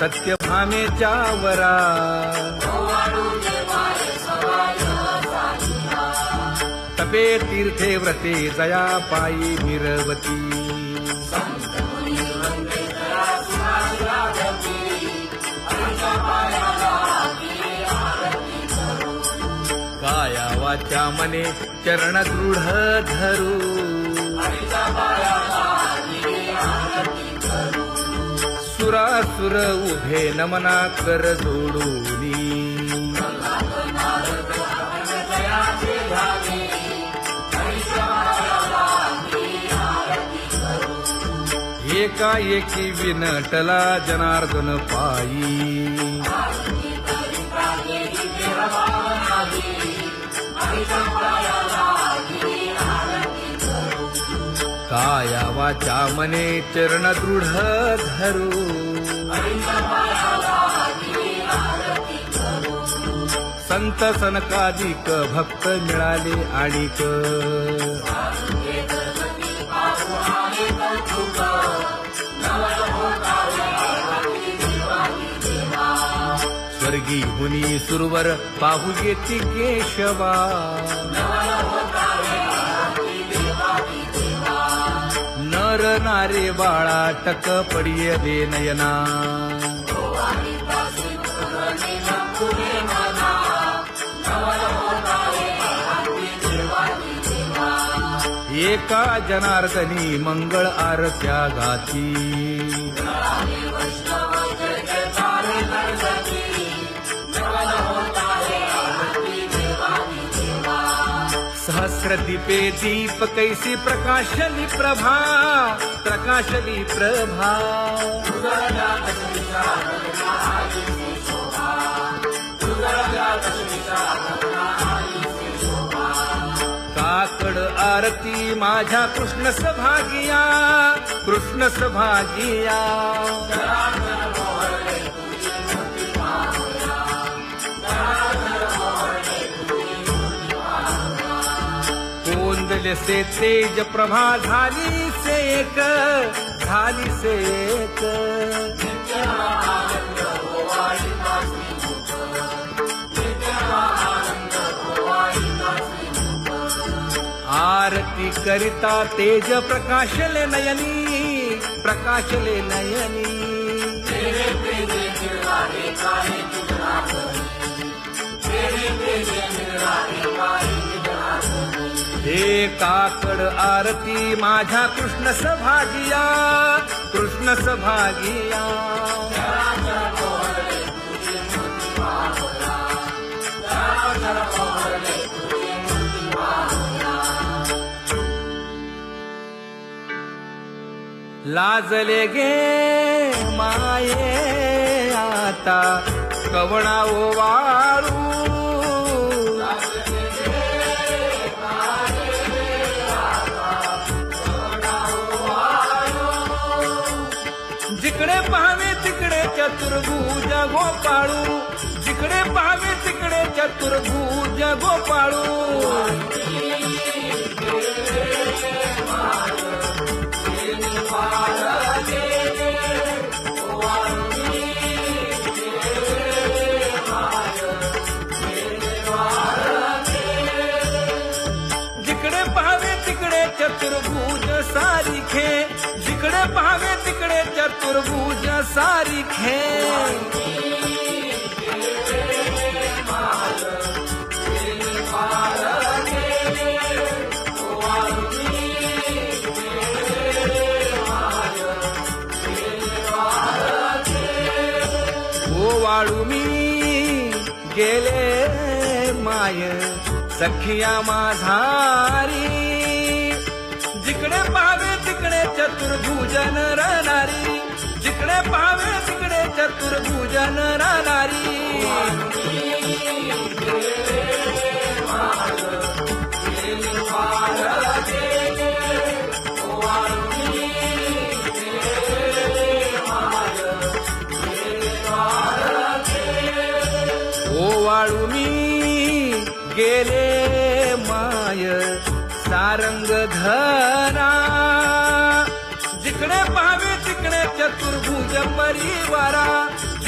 सत्यभामेच्या वरा तपे तीर्थे व्रते जया पायी मिरवती काया वाचा मने चरण दृढ धरू सुरासुर उभे नमना कर जोडूनी एकाएकी विनटला जनार्दन पायी काया वाचा मने चरण दृढ धरू संत सनकादिक भक्त मिळाले आणिक स्वर्गी मुनी सुरवर पाहू येती केशवा नर नारे बाळा टक पडिये दे नयना एका जनार्दनी मंगळ आरत्या गाती सहस्र दीपे दीप कैसी प्रकाशली प्रभा प्रकाशली प्रभा काकड आरती माझ्या कृष्ण सभागिया कृष्ण सभागिया कोंदले से तेज प्रभा झाली से एक झाली से एक आरती करिता तेज प्रकाशले नयनी प्रकाशले नयनी हे काकड आरती माझ्या कृष्ण सभागिया कृष्ण सभागिया लाजले गे माये आता कवणा ओवाळू जिकडे पाहावे तिकडे चतुर्भुज गोपाळू जिकडे पाहावे तिकडे चतुर्भुज गोपाळू जिकडे पाहावे तिकडे चतुर्भुज सारिखे जिकडे पाहावे तिकडे चतुर्भुज सारिखे ओवाळू मी गेले माय सखिया माझारी जिकडे पाहावे तिकडे चतुर्भुज नरनारी जिकडे पाहावे तिकडे चतुर्भुज नरनारी ओवाळू मी गेले माय सारंग धरा जिकडे पाहावे तिकडे चतुर्भुज परिवारा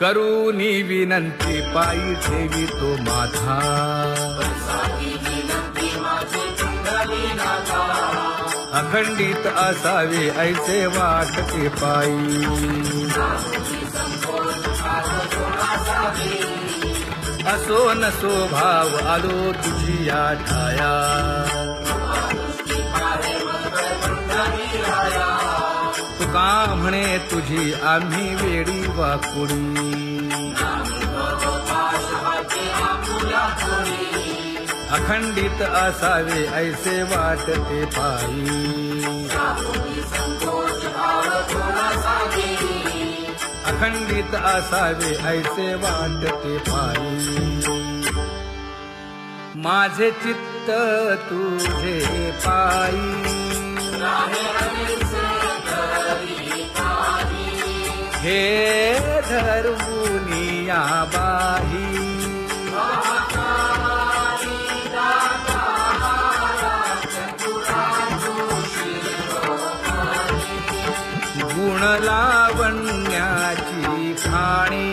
करूनी विनंती पायी ठेवी तो माझा अखंडित असावे ऐसे वाटते पायी असो नसो भाव आलो तुझी या ठाया तुका म्हणे तुझी आम्ही वेडी वाकुडी अखंडित असावे ऐसे वाटते पायी अखंडित असावे ऐसे वाटते पायी माझे चित्त तुझे पायी हे धर्मुनिया बाही गुण लावण्याची खाणी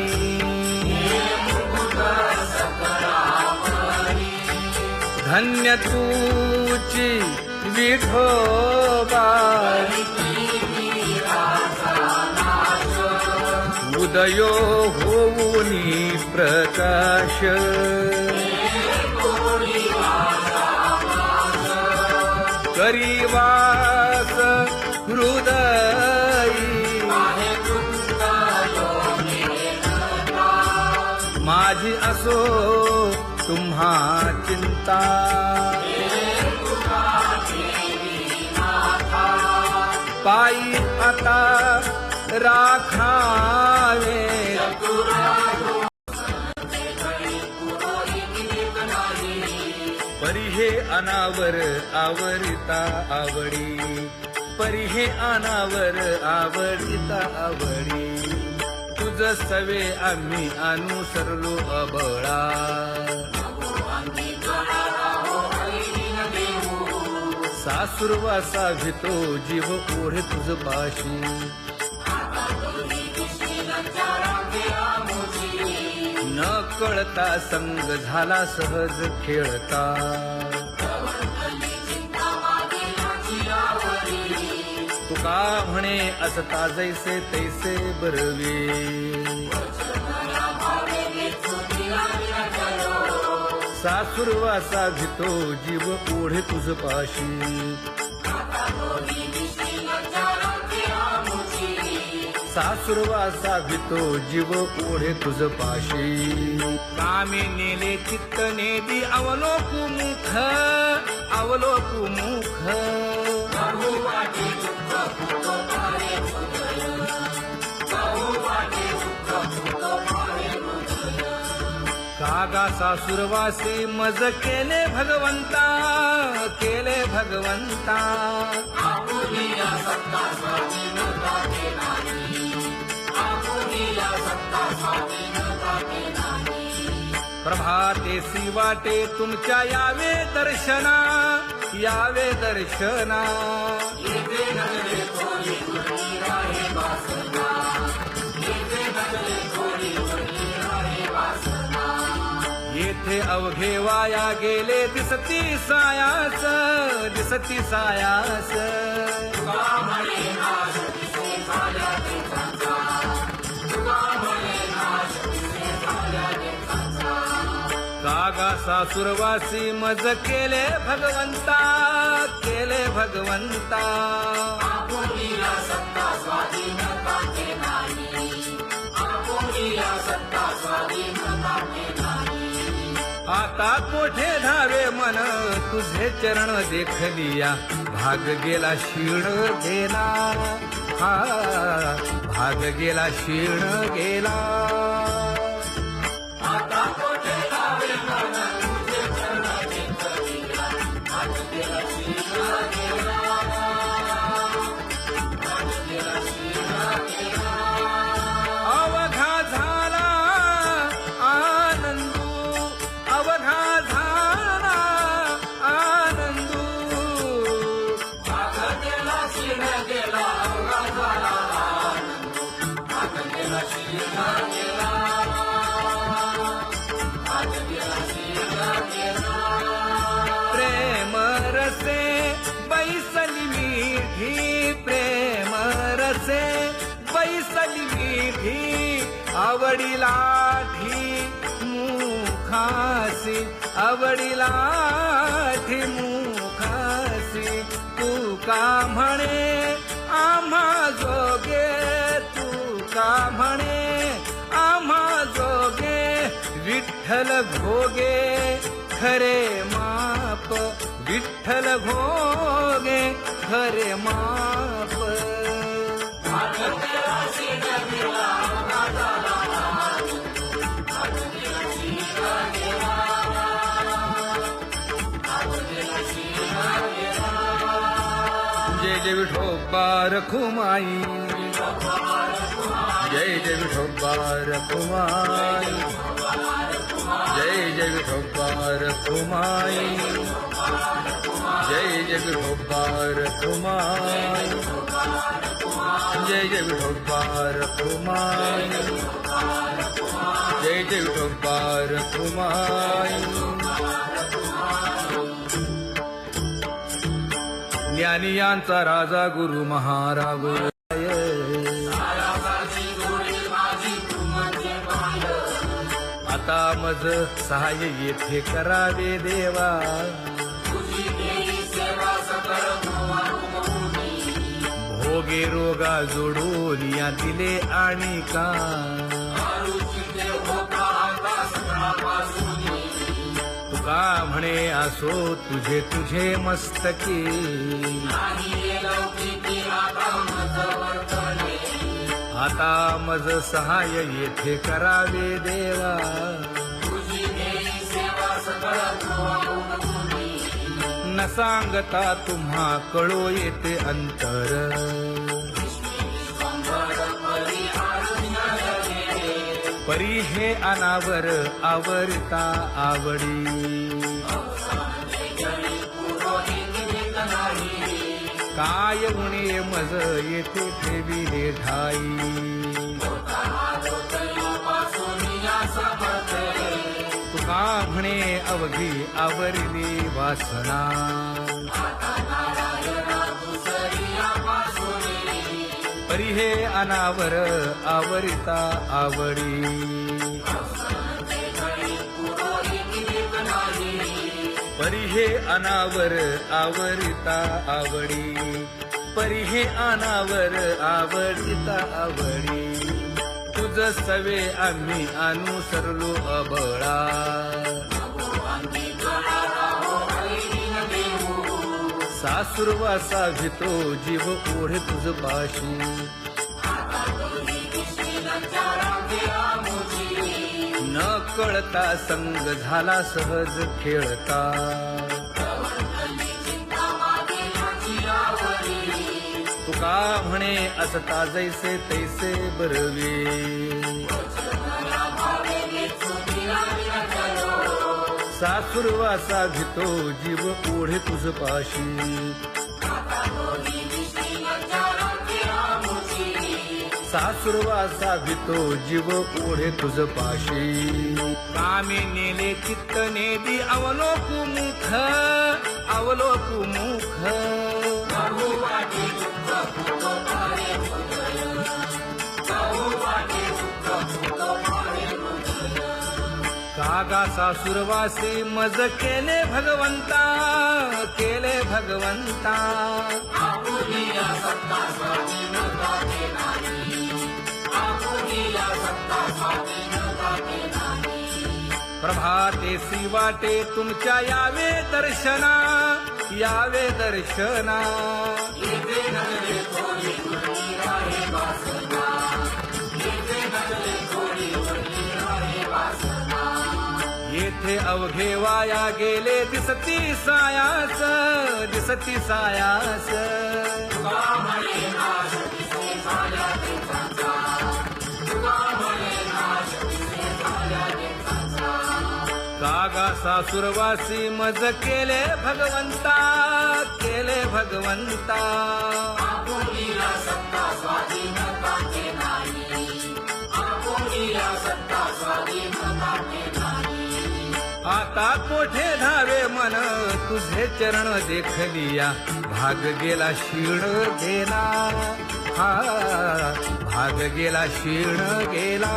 धन्य तूची विठोबा उदयो होऊनी प्रकाश करीवास हृदयी माझी असो तुम्हा चिंता पायी आता राखावे परी हे अनावर आवरिता आवडी परी हे अनावर आवडिता आवडी तुझ सवे आम्ही अनुसरलो अबळा सासुरवासा भितो जीव ओढे तुझ पाशी न कळता संग झाला सहज खेळता तुका म्हणे असता जैसे तैसे बरवे सासुरवासा भितो जीव ओढे तुझ पाशी सासुरवासा भितो जीव ओढे तुझ पाशी कामे नेले चित्त नेदी अवलोकु मुख अवलोकु मुख कागा सासुरवासी मज केले भगवंता केले भगवंता प्रभातेसी वाटे तुमच्या यावे दर्शना यावे दर्शना येथे अवघे वाया गेले दिसती सायास दिसती सायास कागा सासुरवासी मज केले भगवंता केले भगवंता आता कोठे धावे मन तुझे चरण देखलिया भाग गेला क्षीण गेला हा भाग गेला क्षीण गेला आता कोठे धावे मन तुझे चरण देखलिया भाग गेला क्षीण गेला भाग गेला क्षीण गेला अवघा झाला आनंदू अवघा झाला आनंदू भाग गेला क्षीण गेला अवघा झाला आनंदू भाग गेला क्षीण गेला मुखासे बैसली विधी आवडीला मुखासी आवडीला मुखासी तू का म्हणे आम्हा जोगे तू का म्हणे आम्हा जोगे विठ्ठल भोगे खरे माप विठ्ठल भोगे खरे माप जय जय विठोबा रखुमाई जय जय विठोबा रखुमाई जय जय विठोबा रखुमाई जय जय विठोबा रखुमाई जय जय विठोबा रखुमाई जय जय विठोबा रखुमाई ज्ञानियांचा राजा गुरु महाराज आता मज सहाय्य येथे करावे देवा भोगे रोगा जोडून या दिले आणि का तुका म्हणे असो तुझे तुझे मस्तकी आता मज सहाय्य येथे करावे देवा न सांगता तुम्हा कळो येते अंतर परी हे अनावर आवरता आवडी काय उणे मज येथे ठेविले ठाई तुका म्हणे अवघी आवरली वासना परी हे अनावर आवरिता आवडी परी हे अनावर आवरिता आवडी परी हे अनावर आवडिता आवडी तुझ सवे आम्ही अनुसरलो अबळा सासुरवासा भितो जीव ओढे तुझ पाशी न कळता संग झाला सहज खेळता तुका म्हणे असता जैसे तैसे बरवे सासुरवासा भितो जीव ओढे तुझ पाशी सासुरवासा भितो जीव ओढे तुझ पाशी कामी नेले चित्त नेदी अवलोकु मुख अवलोकु मुख कागा सासुरवासी मज केले भगवंता केले भगवंता प्रभातेसी वाटे तुमच्या यावे दर्शना यावे दर्शना येथे अवघे वाया गेले दिसती सायास दिसती सायास कागा सासुरवासी मज केले भगवंता केले भगवंता आता कोठे धावे मन तुझे चरण देखलिया भाग गेला शीण गेला हा भाग गेला क्षीण गेला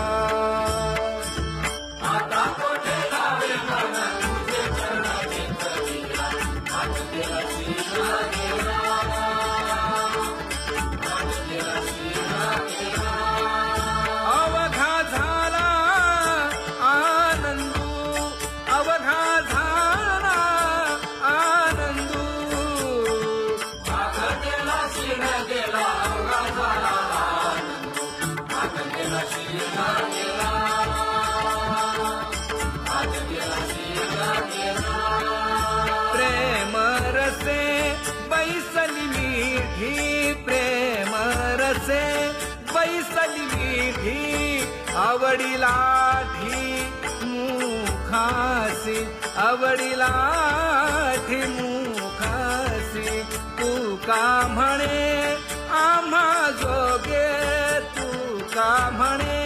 अवघा झाला आनंदू अवघा झाला आनंदू प्रेम रसे बैसली मीठी प्रेम रसे बैसली मीठी आवडीलाठी मुखासी आवडीलाठी मुखासी तू का म्हणे आम्हा जोगे तू का म्हणे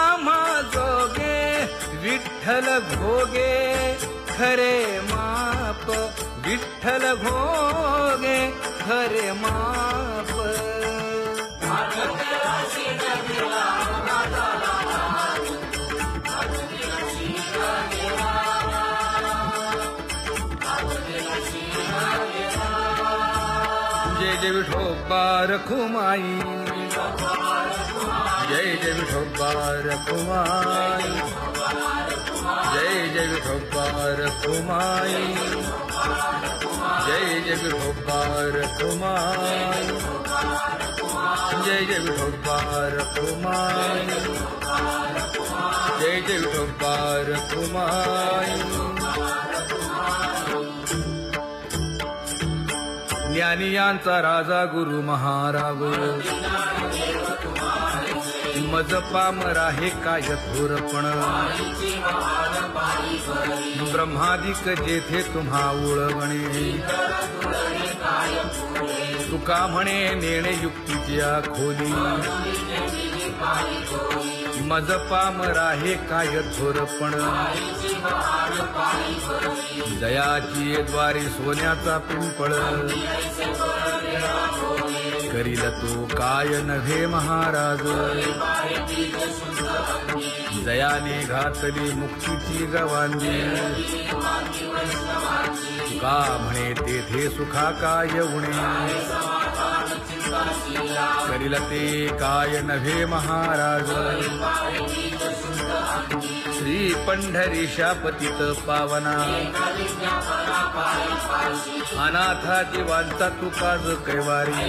आम्हा जोगे विठ्ठल भोगे खरे माप विठ्ठल भोगे खरे माप जय जय विठोबा रखुमाई जय जय विठोबा रखुमाई जय जय विठोबा रखुमाई जय जय विठोबा रखुमाई जय जय विठोबा रखुमाई जय जय विठोबा रखुमाई ज्ञानियांचा राजा गुरु महाराज मज पामरा हे काय थोरपण ब्रह्मादिक जेथे तुम्हा उळवणे तुका म्हणे नेणे युक्तीची खोली मज पामरा हे काय थोरपण दयाची द्वारे सोन्याचा पिंपळ करील तो काय नव्हे महाराज दयाने घातली मुक्तीची गवांगी का म्हणे तेथे सुखा काय उणे करील ते काय नव्हे महाराज श्री पंढरीशा पतित पावना अनाथा जीवांचा तुकाज कैवारी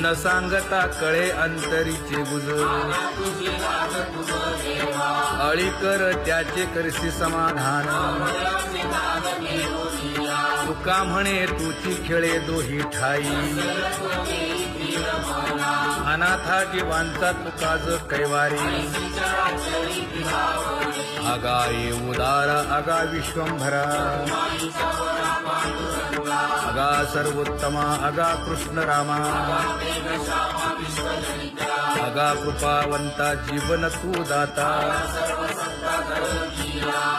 न सांगता कळे अंतरीचे गुज अळी कर त्याचे करशी समाधान तुका म्हणे तुची खेळे दोही ठाई अनाथा जीवांचा तुकाज कैवारी आगा ये उदारा आगा विश्वंभरा आगा सर्वोत्तमा आगा कृष्ण रामा आगा कृपावंता जीवन तू दाता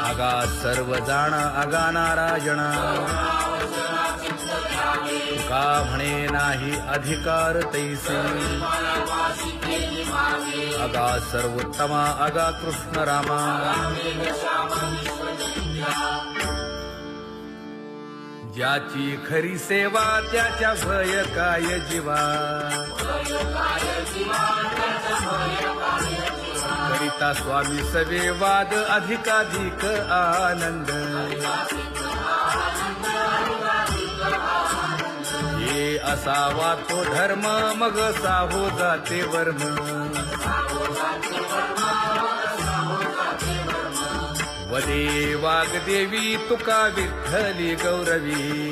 आगा सर्व जाणा आगा नारायणा का म्हणे नाही अधिकार तैसे आगा सर्वोत्तमा आगा कृष्ण रामा ज्याची खरी सेवा त्याच्या भय काय जीवा करिता स्वामी सवे वाद अधिकाधिक आनंद हे असावा तो धर्म मग साहो जाते वर्म वदे वाग्देवी तुका विठ्ठली गौरवी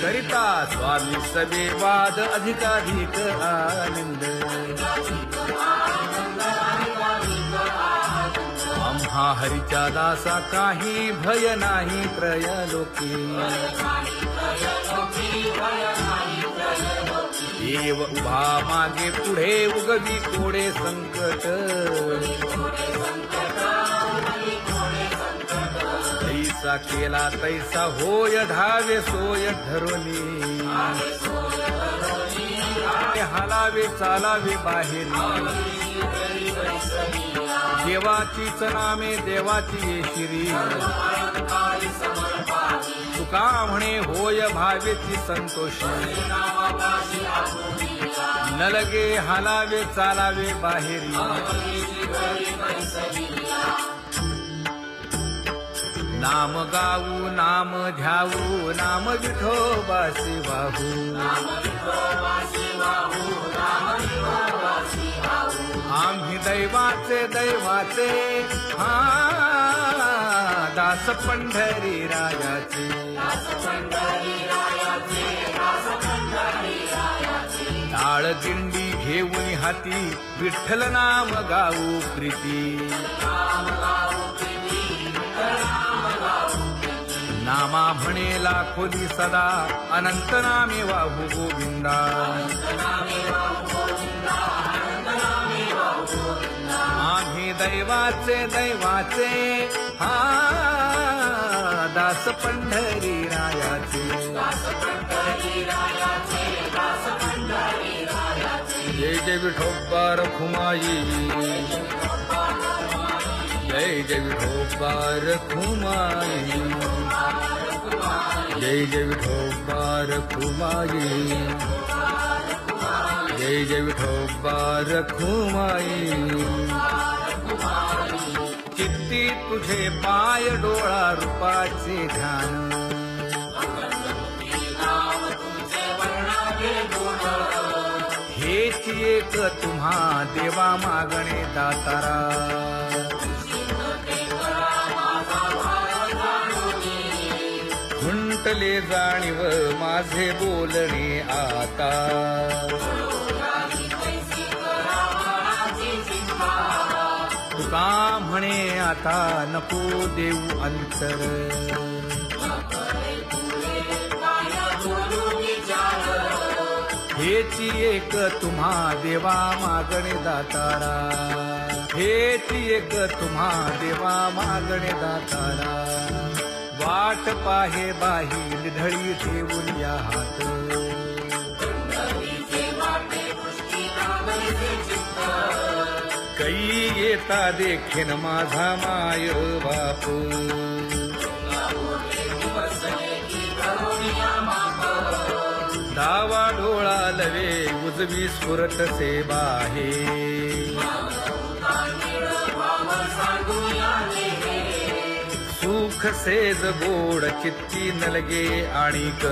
करिता स्वामी सवे वाद अधिकाधिक आनंद आम्हा हरीच्या दासा काही भय नाही त्रयलोकी देव उभा मागे पुढे उगवी कोडे संकट जैसा केला तैसा होय धावे सोय धरुनी हालावे चालावे बाहेरी देवाचीच नामे देवाची येशिरी तुका म्हणे होय भावेची संतोषी न लगे हालावे चालावे बाहेरी नाम गाऊ नाम ध्याऊ नाम विठोबासी वाहू आम्ही दैवाचे हा दास पंढरी रायाचे टाळ दिंडी घेऊन हाती विठ्ठल नाम गाऊ प्रीती नामा म्हणेला खोली सदा अनंत नामे वाहू गोविंदा आम्ही दैवाचे हा दास पंढरी रायाचे जय जय विठोबा रखुमाई जय जय विठोबा रखुमाई जय जय विठोबा रखुमाई जय जय विठोबा रखुमाई चित्ती तुझे पाय डोळा रूपाचे ध्यान हेच एक तुम्हा देवा मागणे दातारा खुंटले जाणीव माझे बोलणे आता तुका म्हणे आता नको देऊ अंतर हेची एक तुम्हा देवा मागणे दातारा हेची एक तुम्हा देवा मागणे दातारा वाट पाहे बाही ढळी ठेवून या हात कै येता देखेन माझा माय बाप डावा डोळा लवे उजवी स्फुरत से बाहे सुख सेज गोड चित्ती न लगे आणिक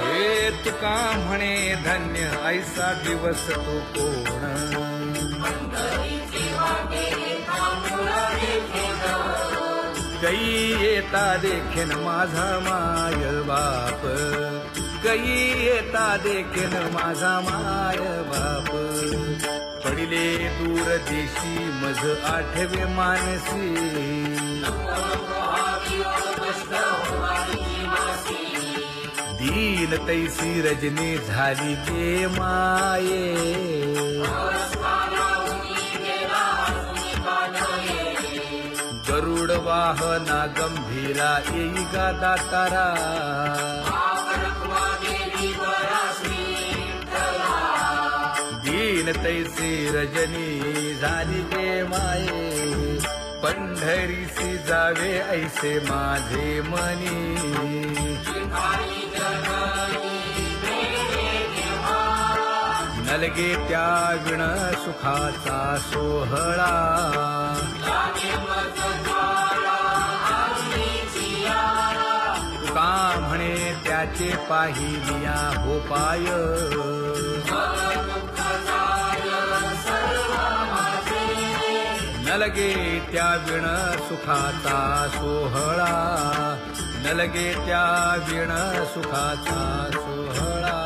हे तुका म्हणे धन्य ऐसा दिवस तो कोण कै येता देखेन माझा माय बाप कै येता देखेन माझा माय बाप पडिले दूर देशी मज आठवे मानसी दीन तैसी रजनी झाली गे माये गरुड वाहना गंभीरा येई गा दातारा दीन तैसी रजनी झाली गे माये पंढरीसी जावे ऐसे माझे मनी नलगे त्या विण सुखाचा सोहळा तुका म्हणे त्याचे पाहिलिया हो पाय नलगे त्या विण सुखाचा सोहळा नलगे त्या विण सुखाचा सोहळा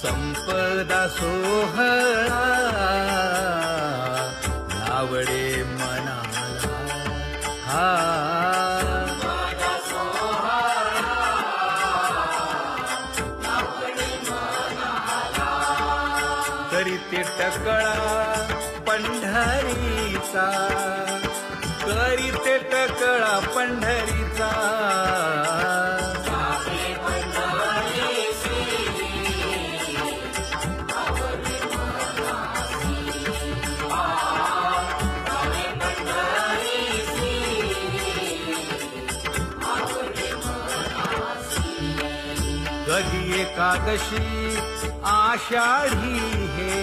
संपदा सोहळा आवडे मनाला हा करीते टकळा पंढरीचा, करीते टकळा पंढरीचा. कधी एकादशी आषाढी हे,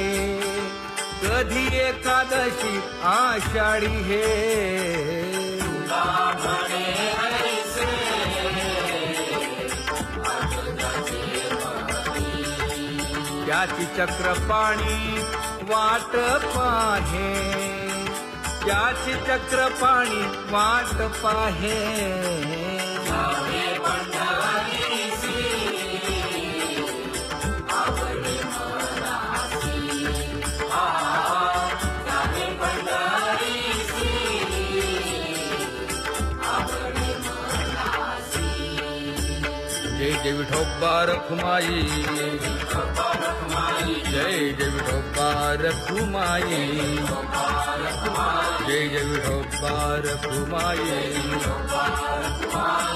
कधी एकादशी आषाढी हे. त्याची चक्रपाणी वाट पाहे, त्याची चक्रपाणी वाट पाहे. जय जय विठोबा रखुमाई, जय जय विठोबा रखुमाई, जय जय विठोबा रखुमाई,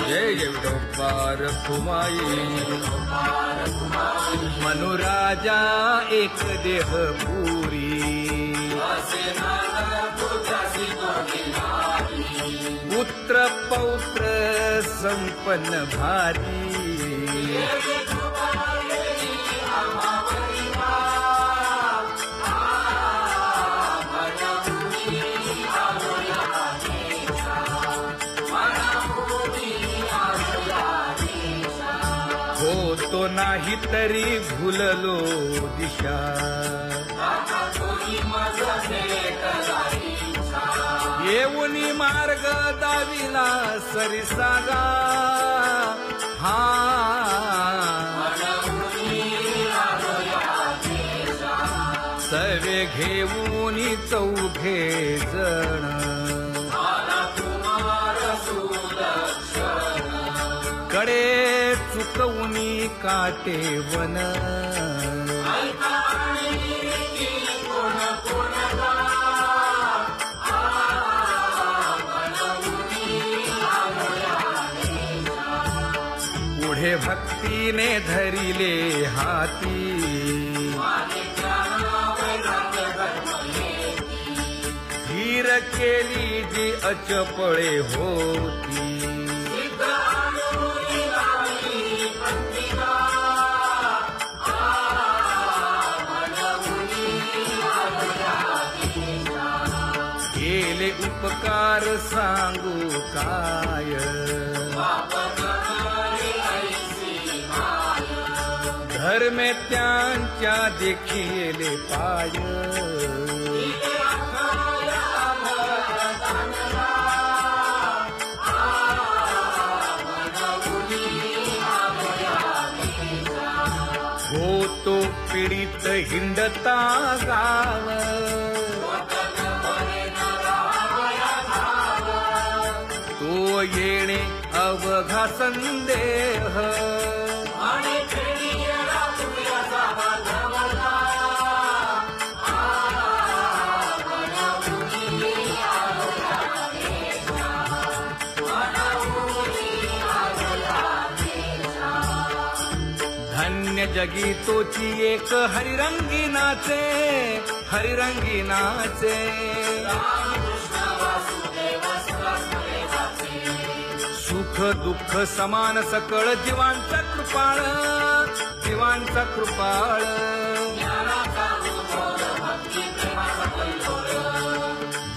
जय जय विठोबा रखुमाई. मनुराजा एक देह पुरी, पुत्र पौत्र संपन्न भारी. होतो नाही तरी भुललो दिशा, येऊनी मार्ग दाविला सरिसागा. हा सवे घेऊनी चौघे जण, कडे चुकवूनी काटे वन. पुढे भक्तीने धरिले हाती, धीर केली जी अचपळे होती. केले उपकार सांगू काय, धर्मे त्यांच्या देखिले पाय. होतो पीडित हिंडता गाव, तो येणे अवघा संदेह. धन्य जगी तोची एक हरिरंगी नाचे, हरिरंगी नाचे. सुख दुःख समान सकळ जीवांचा कृपाळ, जीवांचा कृपाळ.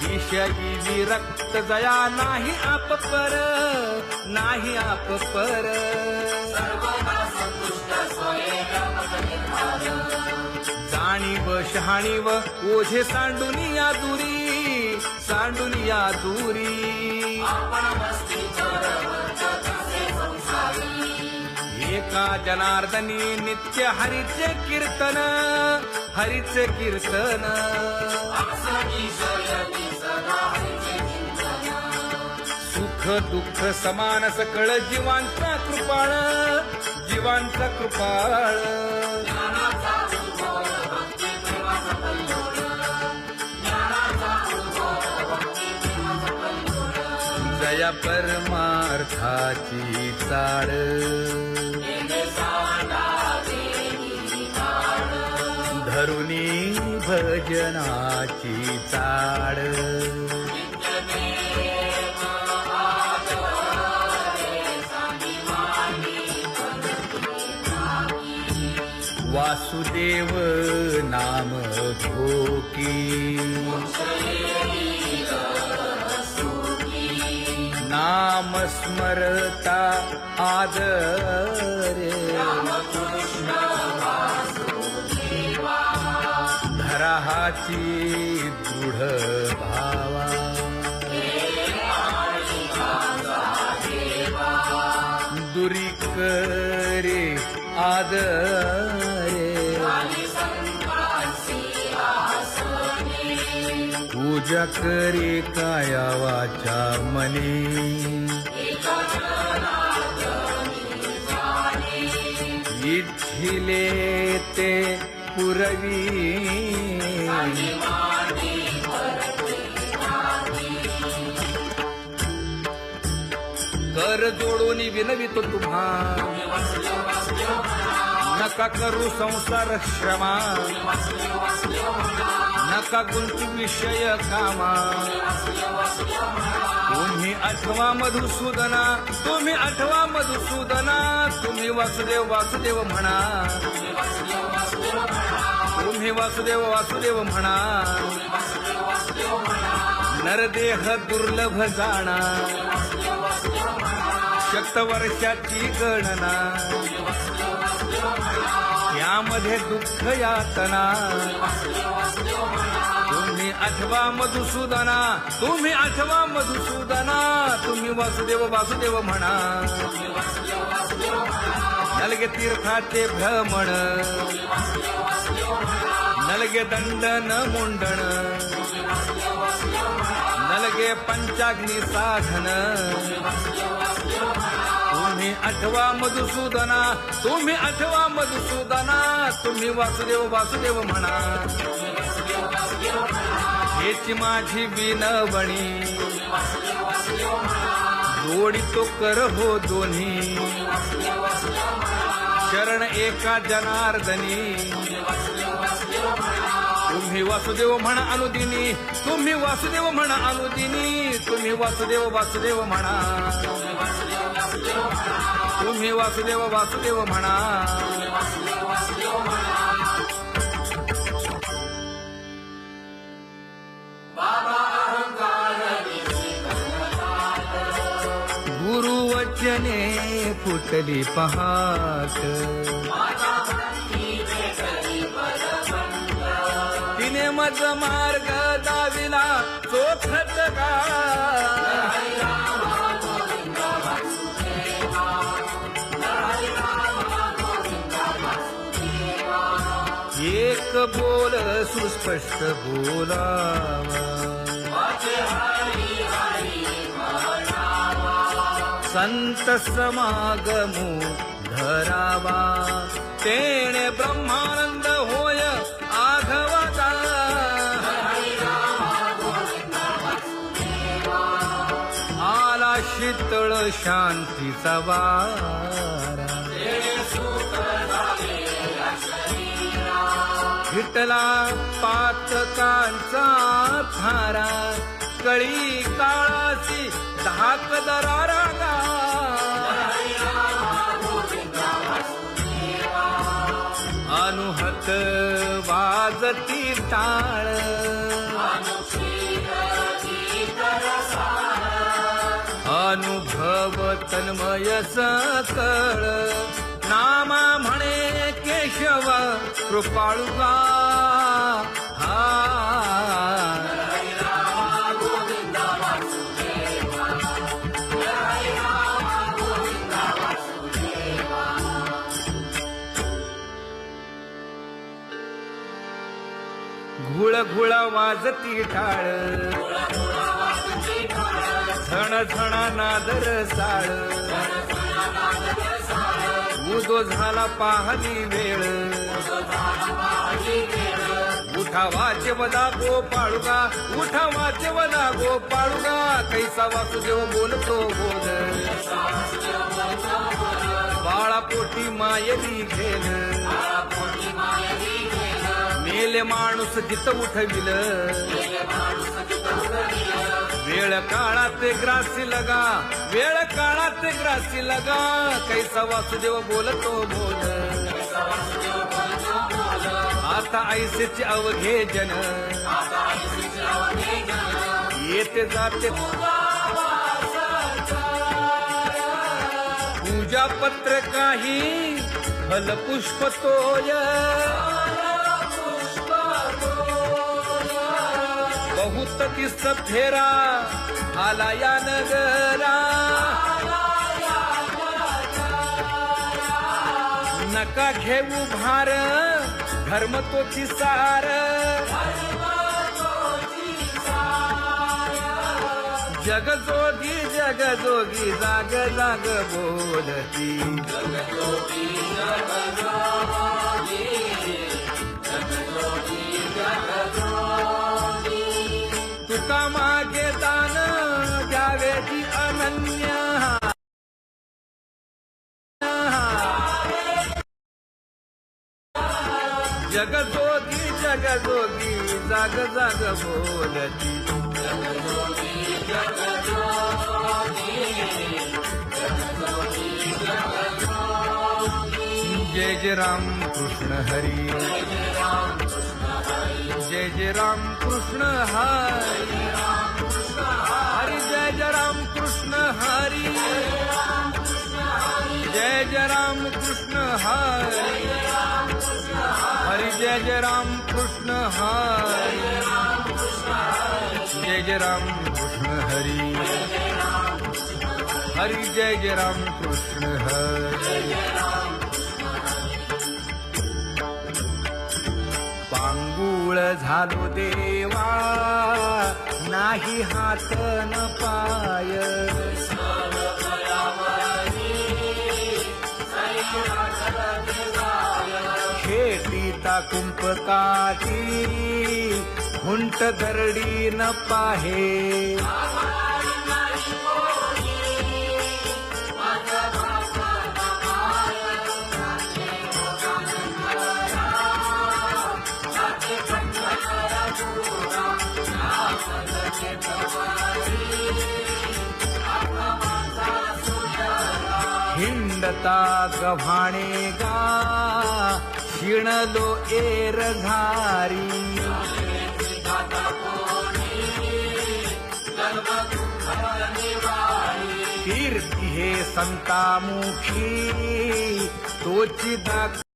विषयी विरक्त जया नाही आप पर, नाही आप पर. जाणीव शहाणीव ओझे सांडुनिया दुरी, सांडुनिया दुरी. एका जनार्दनी नित्य हरीचे कीर्तन, हरीचे कीर्तन. सुख दुःख समान सकळ जीवांचा कृपाळ, जीवांचा कृपाळ. या परमार्थाची चाळ धरुनी भजनाची चाळ वासुदेव नाम घोकी नाम स्मरता आदरे धराहाची दृढ भावा दुरी करे आदरे पूजा करे काया वाचा मने इच्छिले ते पुरवी कर जोडून विनवितो तुम्हा नका करू संसार श्रमा नका गुंतू विषय कामा तुम्ही आठवा मधुसूदना तुम्ही आठवा मधुसूदना तुम्ही वासुदेव वासुदेव म्हणा तुम्ही वासुदेव वासुदेव म्हणा नरदेह दुर्लभ जाणा शतवर्षाची गणना यामध्ये दुःख यातना तुम्ही आठवा मधुसूदना तुम्ही आठवा मधुसूदना तुम्ही वासुदेव वासुदेव म्हणा नलगे तीर्थाचे भ्रमण नलगे दंडन मुंडण नलगे पंचाग्नी साधन तुम्ही आठवा मधुसूदना तुम्ही आठवा मधुसूदना तुम्ही वासुदेव वासुदेव म्हणा हेची माझी विनवणी जोडितो कर हो दोन्ही शरण एका जनार्दनी तुम्ही वासुदेव म्हणा अनुदिनी तुम्ही वासुदेव म्हणा अनुदिनी तुम्ही वासुदेव वासुदेव म्हणा तुम्ही वासुदेव वासुदेव म्हणा गुरुवचने फुटली पहाट तिने मज मार्ग दाविला चोखत का एक बोल सुस्पष्ट बोलावा संत समागमू धरावा तेणे ब्रह्मानंद होय आघवता आला शीतळ शांतीचा वारा विठला पातकांचा थारा कळी काळाची धाक दरारा अनुहत वाजती टाळ अनुभव तन्मय सकळ नामा म्हणे केशव कृपाळुगा हा घुळ घुळ वाजती टाळ झण झण नादर साळ उदो झाला पाहली वेळ उठ उठा वाचवला गोपाळुगा, उठा वाचवला गोपाळुगा, कैसा वासुदेव बोलतो बोल, बाळा पोटी मायरी घेल, मेले माणूस जित उठविल, वेळ काळात ग्रासी लगा, वेळ काळात ग्रासी लगा, कैसा वासुदेव बोलतो बोल, आता ऐसेचे अवघे जन, येते जाते पूजा पत्र काही फल पुष्प तोय, बहुत दिस फेरा आला या नगरा, नका घेऊ भार धर्म तो सार, जगजोगी जगजोगी जाग जाग बोलती, तुका मागे दान द्यावेची अनन्य, जगजोगी जगजोगी जाग जाग बोलती, जय जय राम कृष्ण हरी, जय जय राम कृष्ण हरी, हरी जय जय राम कृष्ण हरी, जय जय राम कृष्ण हरी, हरी जय जय राम कृष्ण हरी, जय जय राम कृष्ण हरी, हरी जय जय राम कृष्ण हरी. पांगुळ झालो देवा नाही हात न पाय, शेतीता कुंपकाठी हुंट दरडी न पाहे, हिंडता गव्हाणे गा शिणलो एरघारी, कीर्ती हे संतामुखी तोची दाख